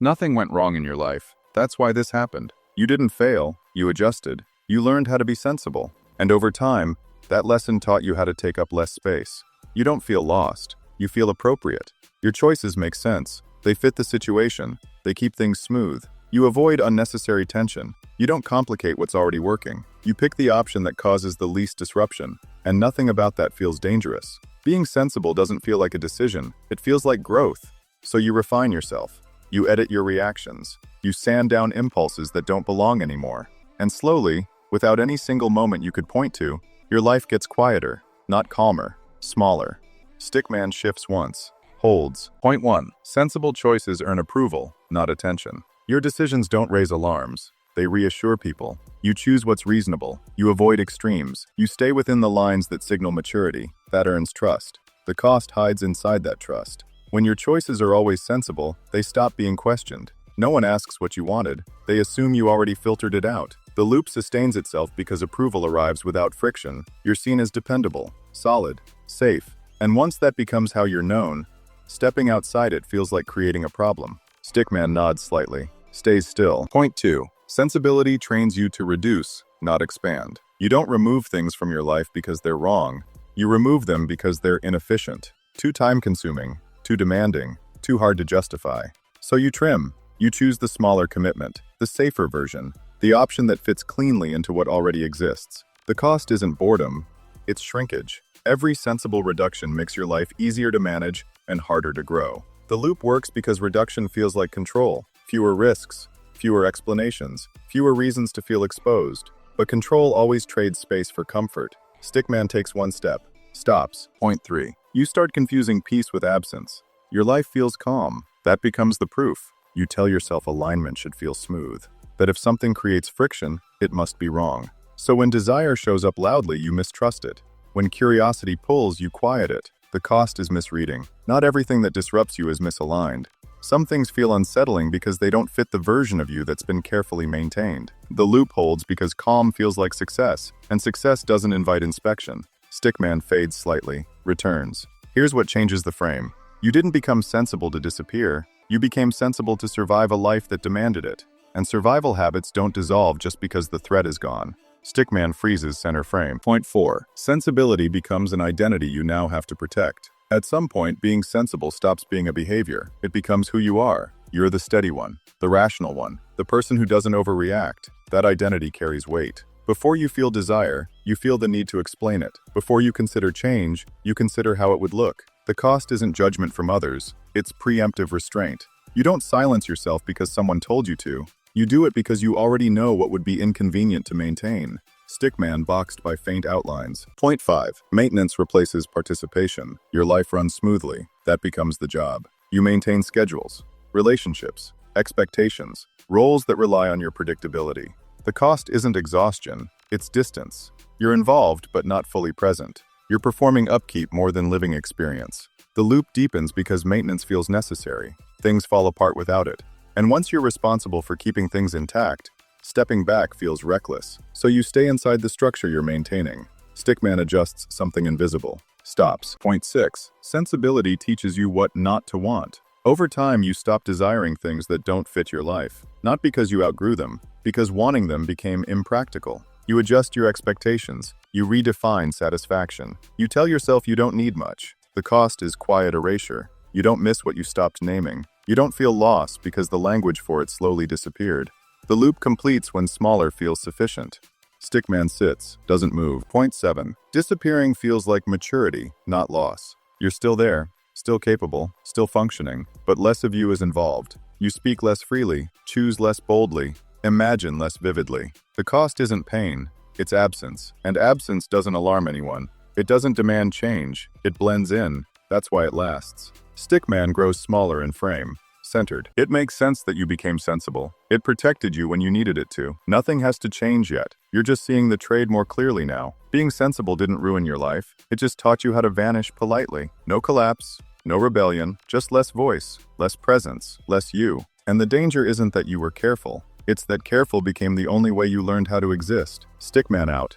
Nothing went wrong in your life. That's why this happened. You didn't fail, you adjusted. You learned how to be sensible. And over time, that lesson taught you how to take up less space. You don't feel lost. You feel appropriate. Your choices make sense. They fit the situation. They keep things smooth. You avoid unnecessary tension. You don't complicate what's already working. You pick the option that causes the least disruption. And nothing about that feels dangerous. Being sensible doesn't feel like a decision. It feels like growth. So you refine yourself. You edit your reactions. You sand down impulses that don't belong anymore. And slowly, without any single moment you could point to, your life gets quieter, not calmer, smaller. Stickman shifts once, holds. Point 1. Sensible choices earn approval, not attention. Your decisions don't raise alarms. They reassure people. You choose what's reasonable. You avoid extremes. You stay within the lines that signal maturity. That earns trust. The cost hides inside that trust. When your choices are always sensible, they stop being questioned. No one asks what you wanted. They assume you already filtered it out. The loop sustains itself because approval arrives without friction. You're seen as dependable, solid, safe. And once that becomes how you're known, stepping outside it feels like creating a problem. Stickman nods slightly, stays still. Point 2. Sensibility trains you to reduce, not expand. You don't remove things from your life because they're wrong. You remove them because they're inefficient, too time-consuming, too demanding, too hard to justify. So you trim. You choose the smaller commitment, the safer version, the option that fits cleanly into what already exists. The cost isn't boredom, it's shrinkage. Every sensible reduction makes your life easier to manage and harder to grow. The loop works because reduction feels like control, fewer risks, fewer explanations, fewer reasons to feel exposed. But control always trades space for comfort. Stickman takes one step, stops. Point 3. You start confusing peace with absence. Your life feels calm. That becomes the proof. You tell yourself alignment should feel smooth. That if something creates friction, it must be wrong. So when desire shows up loudly, you mistrust it. When curiosity pulls, you quiet it. The cost is misreading. Not everything that disrupts you is misaligned. Some things feel unsettling because they don't fit the version of you that's been carefully maintained. The loop holds because calm feels like success, and success doesn't invite inspection. Stickman fades slightly, returns. Here's what changes the frame. You didn't become sensible to disappear. You became sensible to survive a life that demanded it. And survival habits don't dissolve just because the threat is gone. Stickman freezes center frame. Point 4. Sensibility becomes an identity you now have to protect. At some point, being sensible stops being a behavior. It becomes who you are. You're the steady one, the rational one, the person who doesn't overreact. That identity carries weight. Before you feel desire, you feel the need to explain it. Before you consider change, you consider how it would look. The cost isn't judgment from others, it's preemptive restraint. You don't silence yourself because someone told you to. You do it because you already know what would be inconvenient to maintain. Stickman boxed by faint outlines. Point 5. Maintenance replaces participation. Your life runs smoothly. That becomes the job. You maintain schedules, relationships, expectations, roles that rely on your predictability. The cost isn't exhaustion, it's distance. You're involved but not fully present. You're performing upkeep more than living experience. The loop deepens because maintenance feels necessary. Things fall apart without it. And once you're responsible for keeping things intact, stepping back feels reckless. So you stay inside the structure you're maintaining. Stickman adjusts something invisible. Stops. Point 6. Sensibility teaches you what not to want. Over time, you stop desiring things that don't fit your life. Not because you outgrew them, because wanting them became impractical. You adjust your expectations. You redefine satisfaction. You tell yourself you don't need much. The cost is quiet erasure. You don't miss what you stopped naming. You don't feel lost because the language for it slowly disappeared. The loop completes when smaller feels sufficient. Stickman sits, doesn't move. Point 7. Disappearing feels like maturity, not loss. You're still there, still capable, still functioning, but less of you is involved. You speak less freely, choose less boldly, imagine less vividly. The cost isn't pain, it's absence. And absence doesn't alarm anyone. It doesn't demand change, it blends in. That's why it lasts. Stickman grows smaller in frame, centered. It makes sense that you became sensible. It protected you when you needed it to. Nothing has to change yet. You're just seeing the trade more clearly now. Being sensible didn't ruin your life. It just taught you how to vanish politely. No collapse, no rebellion, just less voice, less presence, less you. And the danger isn't that you were careful. It's that careful became the only way you learned how to exist. Stickman out.